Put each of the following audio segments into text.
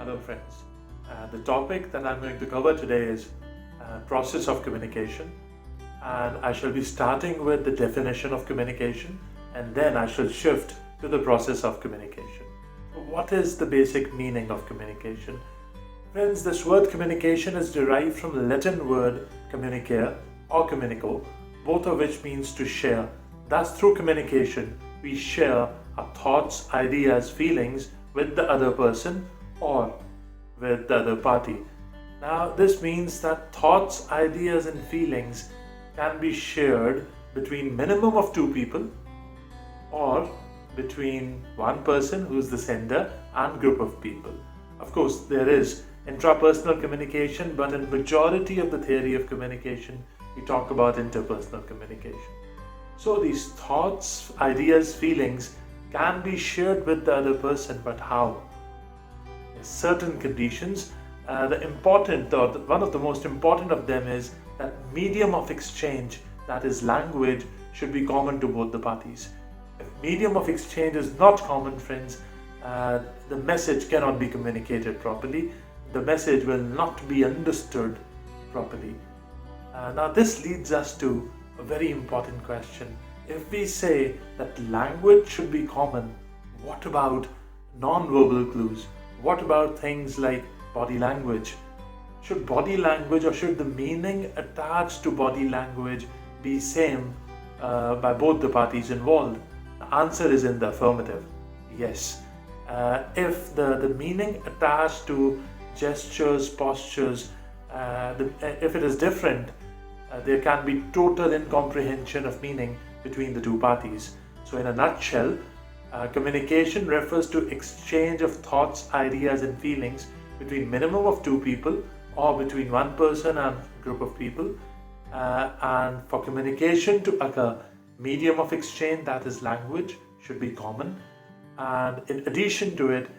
Hello friends. The topic that I'm going to cover today is process of communication, and I shall be starting with the definition of communication, and then I shall shift to the process of communication. What is the basic meaning of communication? Friends, this word communication is derived from the Latin word communicare or communico, both of which means to share. Thus, through communication, we share our thoughts, ideas, feelings with the other person or with the other party. Now, this means that thoughts, ideas, and feelings can be shared between minimum of two people or between one person who is the sender and group of people. Of course, there is intrapersonal communication, but in majority of the theory of communication, we talk about interpersonal communication. So these thoughts, ideas, feelings can be shared with the other person, but how? There's certain conditions. One of the most important of them is that medium of exchange, that is language, should be common to both the parties. If medium of exchange is not common, friends, the message cannot be communicated properly. The message will not be understood properly. Now this leads us to a very important question. If we say that language should be common, what about non-verbal clues? What about things like body language? Should body language or should the meaning attached to body language be same by both the parties involved? The answer is in the affirmative. Yes. If the meaning attached to gestures, postures, if it is different, there can be total incomprehension of meaning between the two parties. So in a nutshell, communication refers to exchange of thoughts, ideas and feelings between minimum of two people or between one person and a group of people. And for communication to occur, medium of exchange, that is language, should be common. And in addition to it,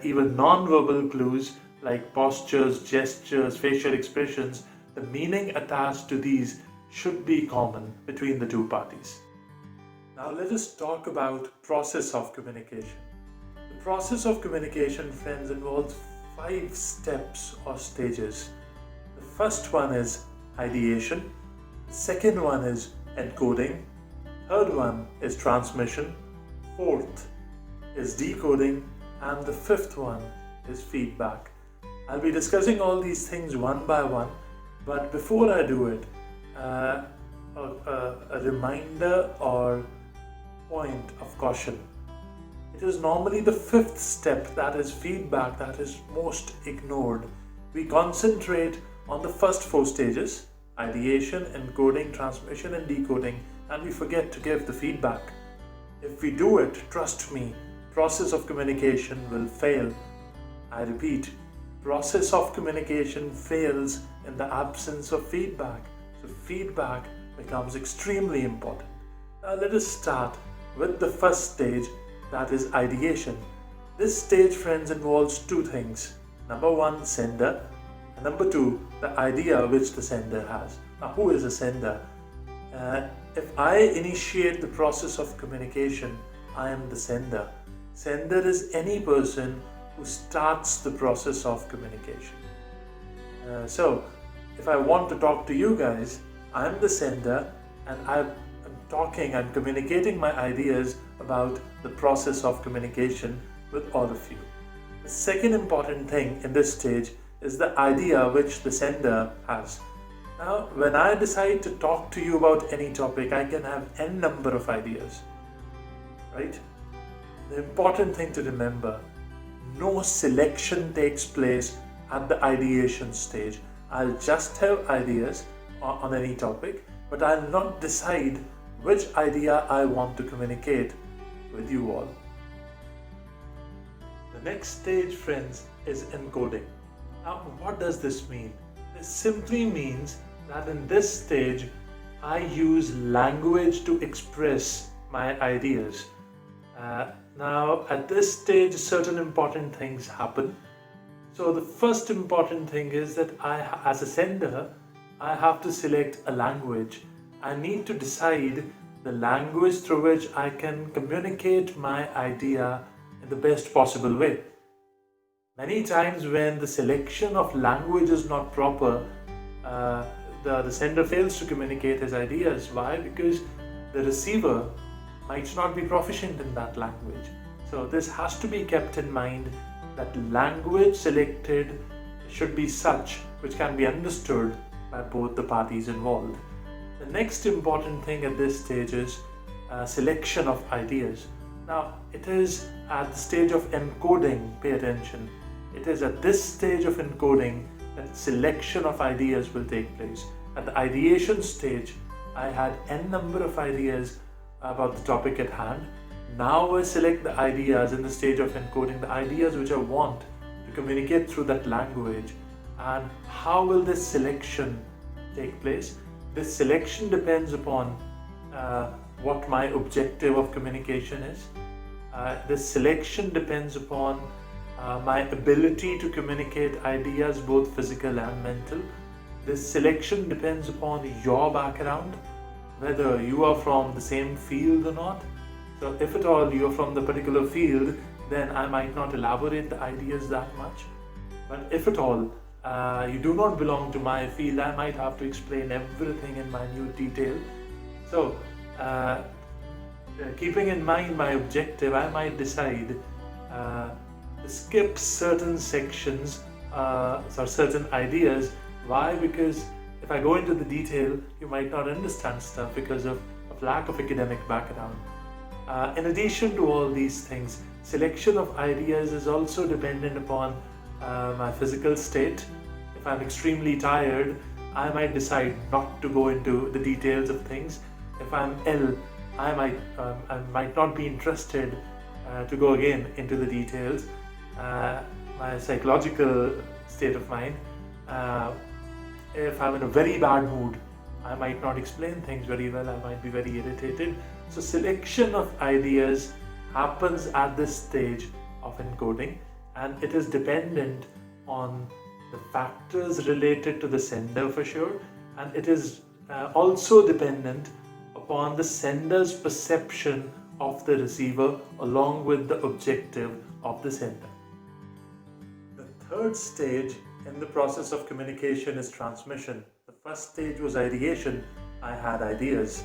even non-verbal clues like postures, gestures, facial expressions, the meaning attached to these should be common between the two parties. Now let us talk about process of communication. The process of communication, friends, involves 5 steps or stages. The first one is ideation, the second one is encoding, third one is transmission, fourth is decoding, and the fifth one is feedback. I'll be discussing all these things one by one, but before I do it, a reminder or point of caution. It is normally the 5th step, that is feedback, that is most ignored. We concentrate on the first 4 stages, ideation, encoding, transmission and decoding, and we forget to give the feedback. If we do it, trust me, process of communication will fail. I repeat, process of communication fails in the absence of feedback. So feedback becomes extremely important. Now let us start with the first stage, that is ideation. This stage, friends, involves 2 things. Number 1, sender, and number 2, the idea which the sender has. Now who is a sender? If I initiate the process of communication, I am the sender. Sender is any person who starts the process of communication. So if I want to talk to you guys, I'm the sender and I'm communicating my ideas about the process of communication with all of you. The second important thing in this stage is the idea which the sender has. Now, when I decide to talk to you about any topic, I can have n number of ideas, right? The important thing to remember, no selection takes place at the ideation stage. I'll just have ideas on any topic, but I'll not decide which idea I want to communicate with you all. The next stage, friends, is encoding. Now, what does this mean? This simply means that in this stage, I use language to express my ideas. Now, at this stage, certain important things happen. So the first important thing is that as a sender, I have to select a language. I need to decide the language through which I can communicate my idea in the best possible way. Many times when the selection of language is not proper, the sender fails to communicate his ideas. Why? Because the receiver might not be proficient in that language. So this has to be kept in mind, that language selected should be such which can be understood by both the parties involved. The next important thing at this stage is selection of ideas. Now, it is at the stage of encoding, pay attention. It is at this stage of encoding that selection of ideas will take place. At the ideation stage, I had n number of ideas about the topic at hand. Now I select the ideas in the stage of encoding, the ideas which I want to communicate through that language. And how will this selection take place? This selection depends upon what my objective of communication is. This selection depends upon my ability to communicate ideas, both physical and mental. This selection depends upon your background, whether you are from the same field or not. So if at all you're from the particular field, then I might not elaborate the ideas that much. But if at all you do not belong to my field, I might have to explain everything in minute detail. So keeping in mind my objective, I might decide to skip certain sections or certain ideas. Why? Because if I go into the detail, you might not understand stuff because of lack of academic background. In addition to all these things, selection of ideas is also dependent upon my physical state. If I'm extremely tired, I might decide not to go into the details of things. If I'm ill, I might not be interested to go again into the details. My psychological state of mind, if I'm in a very bad mood, I might not explain things very well, I might be very irritated. So selection of ideas happens at this stage of encoding, and it is dependent on the factors related to the sender for sure, and it is also dependent upon the sender's perception of the receiver along with the objective of the sender. The third stage in the process of communication is transmission. The first stage was ideation. I had ideas.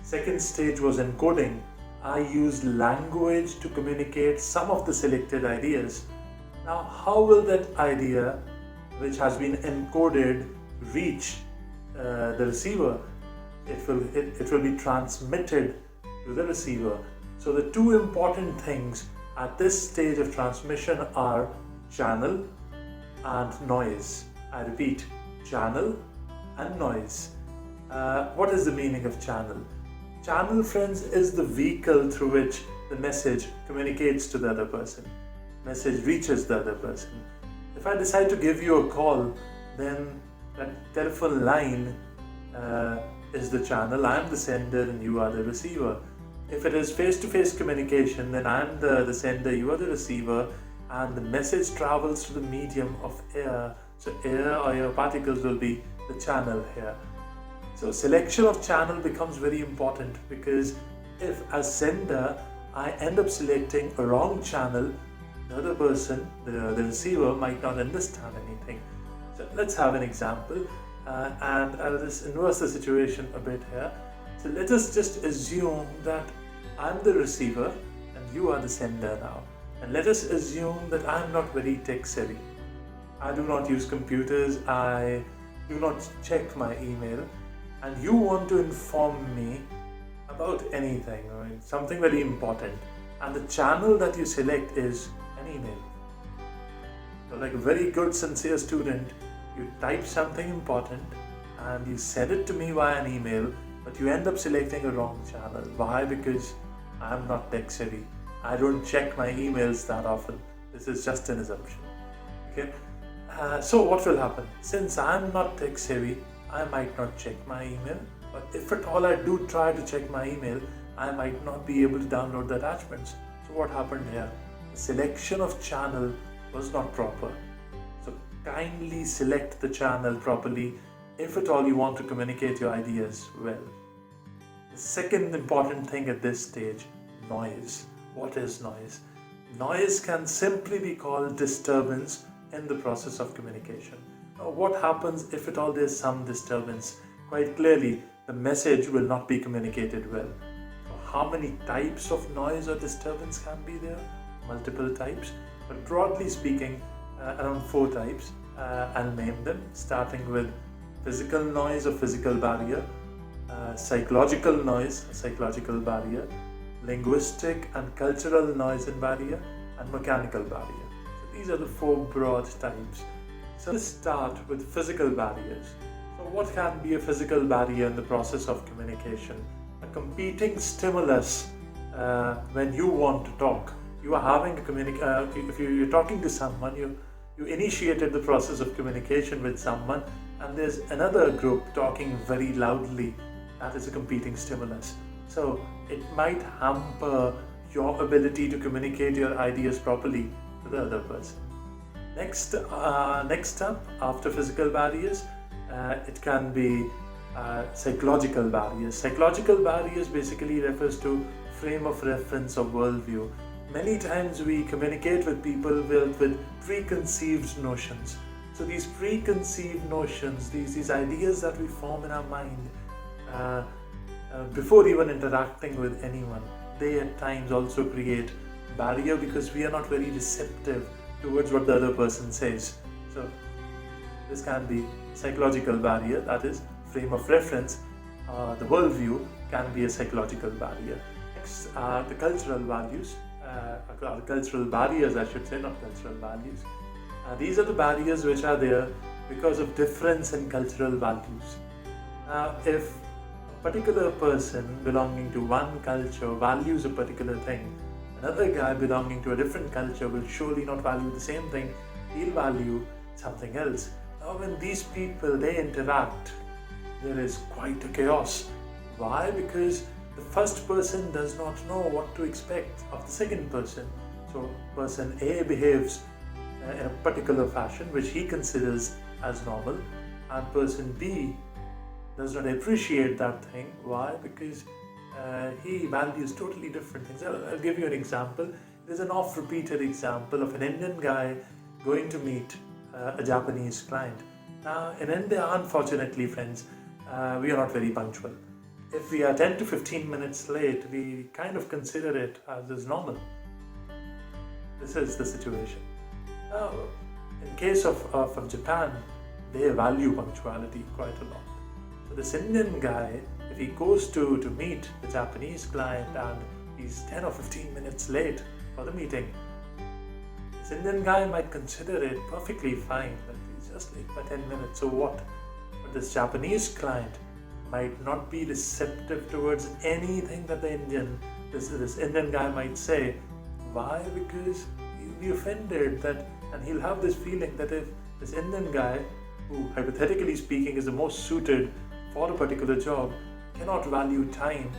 Second stage was encoding. I used language to communicate some of the selected ideas. Now, how will that idea, which has been encoded, reach the receiver? It will be transmitted to the receiver. So the two important things at this stage of transmission are channel and noise. I repeat, channel and noise. What is the meaning of channel? Channel, friends, is the vehicle through which the message communicates to the other person. Message reaches the other person. If I decide to give you a call, then that telephone line is the channel. I am the sender and you are the receiver. If it is face-to-face communication, then I am the sender, you are the receiver, and the message travels through the medium of air. So air or air particles will be the channel here. So selection of channel becomes very important, because if as sender I end up selecting a wrong channel, the other person, the receiver, might not understand anything. So let's have an example, and I'll just inverse the situation a bit here. So let us just assume that I'm the receiver and you are the sender now. And let us assume that I'm not very tech savvy. I do not use computers, I do not check my email, and you want to inform me about anything, or something very important, and the channel that you select is an email. So like a very good sincere student, you type something important and you send it to me via an email, but you end up selecting a wrong channel. Why? Because I'm not tech savvy. I don't check my emails that often. This is just an assumption. Okay. So what will happen? Since I'm not tech savvy, I might not check my email, but if at all I do try to check my email, I might not be able to download the attachments. So what happened here? The selection of channel was not proper. So kindly select the channel properly if at all you want to communicate your ideas well. The second important thing at this stage, noise. What is noise? Noise can simply be called disturbance in the process of communication. Now, what happens if at all there's some disturbance? Quite clearly, the message will not be communicated well. So how many types of noise or disturbance can be there? Multiple types, but broadly speaking, around 4 types. I'll name them, starting with physical noise or physical barrier, psychological noise, a psychological barrier, linguistic and cultural noise and barrier, and mechanical barrier. So these are the 4 broad types. So let's start with physical barriers. So what can be a physical barrier in the process of communication? A competing stimulus. When you want to talk, you are having a if you're talking to someone, you initiated the process of communication with someone, and there's another group talking very loudly. That is a competing stimulus. So it might hamper your ability to communicate your ideas properly to the other person. Next up, after physical barriers, it can be psychological barriers. Psychological barriers basically refers to frame of reference or worldview. Many times we communicate with people with preconceived notions. So these preconceived notions, these ideas that we form in our mind before even interacting with anyone, they at times also create barrier because we are not very receptive towards what the other person says. So this can be psychological barrier, that is frame of reference. The worldview can be a psychological barrier. Next, the cultural values. Cultural barriers, I should say, not cultural values. These are the barriers which are there because of difference in cultural values. If a particular person belonging to one culture values a particular thing, another guy belonging to a different culture will surely not value the same thing. He'll value something else. Now when these people, they interact, there is quite a chaos. Why? Because the first person does not know what to expect of the second person. So person A behaves in a particular fashion which he considers as normal, and person B does not appreciate that thing. Why? Because he values totally different things. I'll give you an example. There's an oft-repeated example of an Indian guy going to meet a Japanese client. Now in India, unfortunately friends, we are not very punctual. If we are 10 to 15 minutes late, we kind of consider it as normal. This is the situation. Now, in case of Japan, they value punctuality quite a lot. So this Indian guy, if he goes to meet the Japanese client and he's 10 or 15 minutes late for the meeting, this Indian guy might consider it perfectly fine that he's just late by 10 minutes, so what? But this Japanese client might not be receptive towards anything that this Indian guy might say. Why? Because he'll be offended and he'll have this feeling that if this Indian guy, who hypothetically speaking is the most suited for a particular job, cannot value time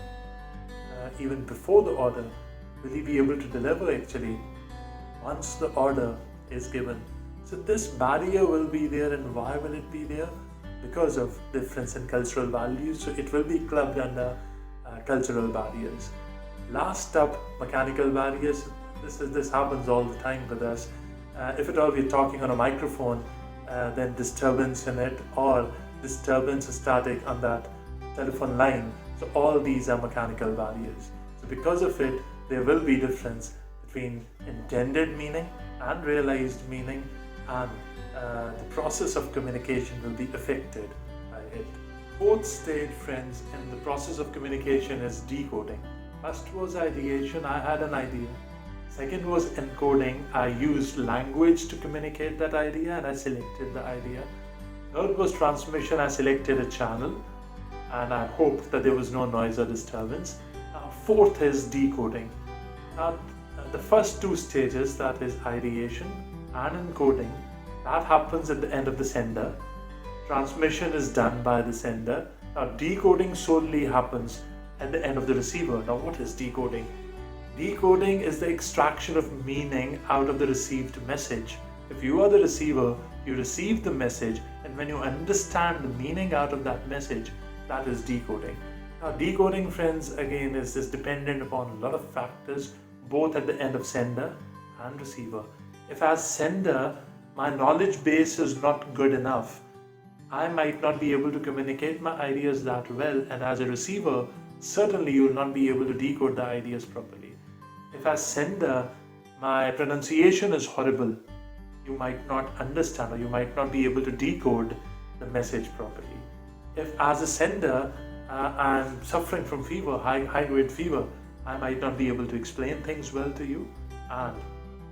even before the order, will he be able to deliver actually once the order is given? So this barrier will be there, and why will it be there? Because of difference in cultural values, so it will be clubbed under cultural barriers. Last up, mechanical barriers. This happens all the time with us. If at all we're talking on a microphone, then disturbance in it or disturbance or static on that telephone line. So all these are mechanical barriers. So because of it, there will be difference between intended meaning and realized meaning, and the process of communication will be affected by it. Fourth stage, friends, in the process of communication is decoding. First was ideation, I had an idea. Second was encoding, I used language to communicate that idea and I selected the idea. Third was transmission, I selected a channel and I hoped that there was no noise or disturbance. Now fourth is decoding. Now the first 2 stages, that is ideation and encoding, that happens at the end of the sender. Transmission is done by the sender. Now decoding solely happens at the end of the receiver. Now what is decoding? Decoding is the extraction of meaning out of the received message. If you are the receiver, you receive the message, and when you understand the meaning out of that message, that is decoding. Now decoding, friends, again is dependent upon a lot of factors, both at the end of sender and receiver. If as sender, my knowledge base is not good enough, I might not be able to communicate my ideas that well, and as a receiver, certainly you will not be able to decode the ideas properly. If as sender, my pronunciation is horrible, you might not understand or you might not be able to decode the message properly. If as a sender, I'm suffering from fever, high grade fever, I might not be able to explain things well to you, and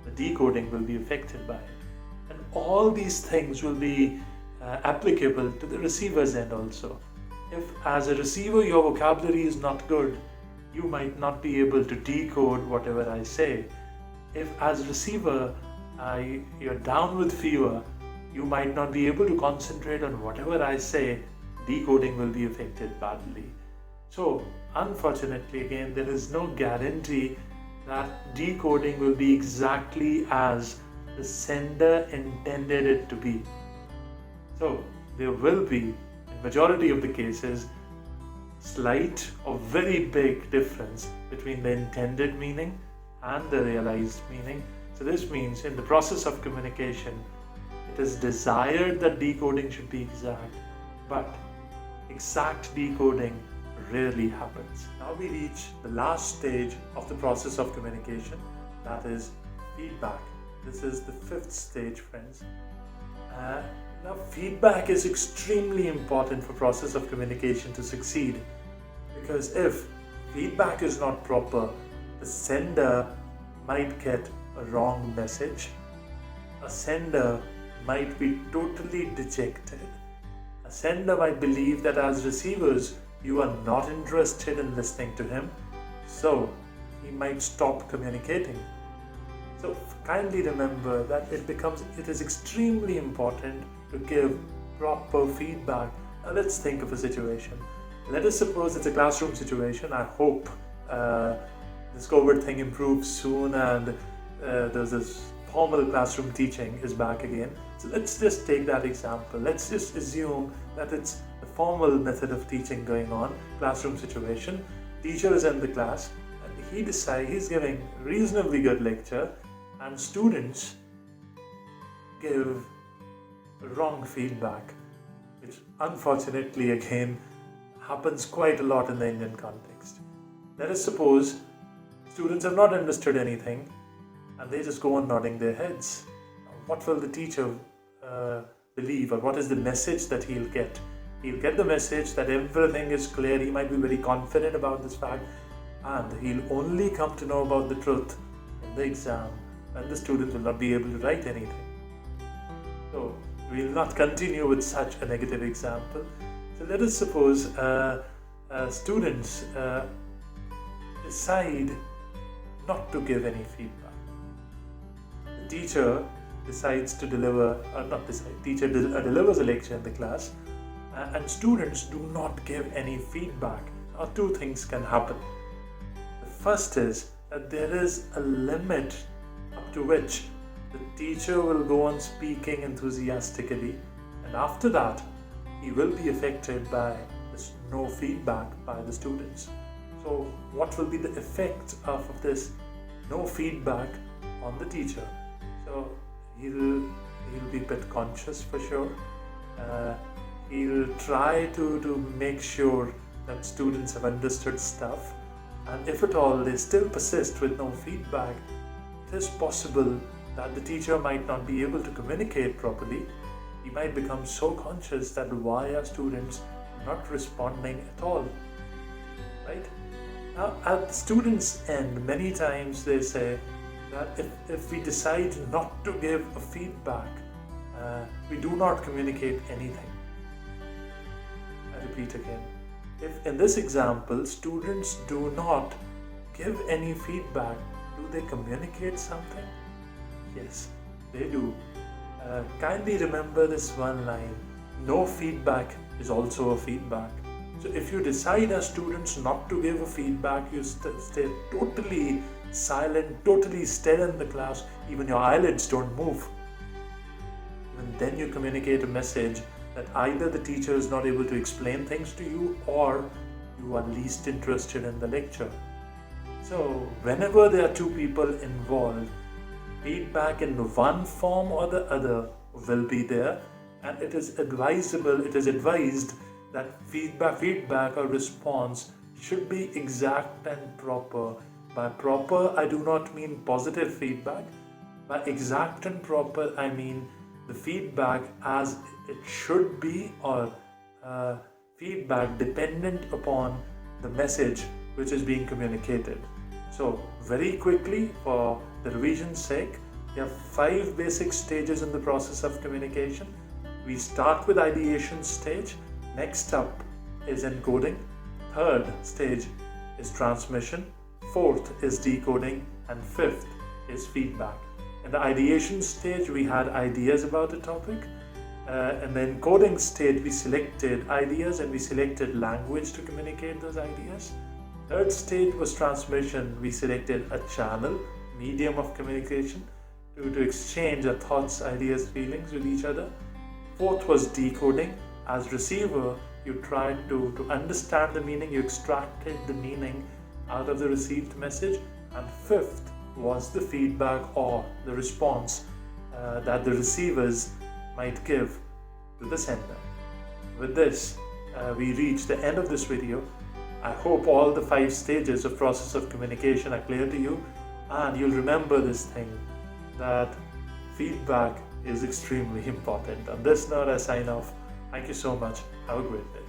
the decoding will be affected by it. And all these things will be applicable to the receiver's end also. If as a receiver your vocabulary is not good, you might not be able to decode whatever I say. If as a receiver you're down with fever, you might not be able to concentrate on whatever I say, decoding will be affected badly. So unfortunately, again, there is no guarantee that decoding will be exactly as the sender intended it to be. So there will be, in majority of the cases, slight or very big difference between the intended meaning and the realized meaning. So this means in the process of communication, it is desired that decoding should be exact, but exact decoding rarely happens. Now we reach the last stage of the process of communication, that is feedback. This is the fifth stage, friends. Now feedback is extremely important for process of communication to succeed, because if feedback is not proper, the sender might get a wrong message. A sender might be totally dejected. A sender might believe that as receivers, you are not interested in listening to him, so he might stop communicating. So kindly remember that it is extremely important to give proper feedback. Now let's think of a situation. Let us suppose it's a classroom situation. I hope this COVID thing improves soon and there's this formal classroom teaching is back again. So let's just take that example. Let's just assume that it's the formal method of teaching going on, classroom situation. Teacher is in the class and he's giving reasonably good lecture, and students give wrong feedback, which unfortunately again happens quite a lot in the Indian context. Let us suppose students have not understood anything and they just go on nodding their heads. What will the teacher believe, or what is the message that he'll get? He'll get the message that everything is clear. He might be very confident about this fact, and he'll only come to know about the truth in the exam, and the student will not be able to write anything. So we'll not continue with such a negative example. So let us suppose students decide not to give any feedback. The teacher decides to delivers a lecture in the class, and students do not give any feedback. Now two things can happen. The first is that there is a limit up to which the teacher will go on speaking enthusiastically, and after that he will be affected by this no feedback by the students. So what will be the effect of this no feedback on the teacher? So he'll be a bit conscious for sure. He'll try to make sure that students have understood stuff, and if at all they still persist with no feedback, it is possible that the teacher might not be able to communicate properly. He might become so conscious that why are students not responding at all, right? Now at the students' end, many times they say that if we decide not to give a feedback, we do not communicate anything. I repeat again, if in this example students do not give any feedback, do they communicate something? Yes, they do. Kindly remember this one line: no feedback is also a feedback. So if you decide as students not to give a feedback, you stay totally silent, totally still in the class, even your eyelids don't move. And then you communicate a message that either the teacher is not able to explain things to you, or you are least interested in the lecture. So whenever there are two people involved, Feedback in one form or the other will be there, and it is advised that feedback or response should be exact and proper. By proper, I do not mean positive feedback. By exact and proper, I mean the feedback as it should be, or feedback dependent upon the message which is being communicated. So, very quickly, for the revision's sake, there are 5 basic stages in the process of communication. We start with ideation stage. Next up is encoding. Third stage is transmission. Fourth is decoding. And fifth is feedback. In the ideation stage, we had ideas about a topic. In the encoding stage, we selected ideas and we selected language to communicate those ideas. Third stage was transmission. We selected a channel, medium of communication to exchange our thoughts, ideas, feelings with each other. Fourth was decoding. As receiver, you tried to understand the meaning, you extracted the meaning out of the received message. And fifth was the feedback or the response that the receivers might give to the sender. With this, we reach the end of this video. I hope all the 5 stages of process of communication are clear to you, and you'll remember this thing, that feedback is extremely important. On this note, I sign off. Thank you so much. Have a great day.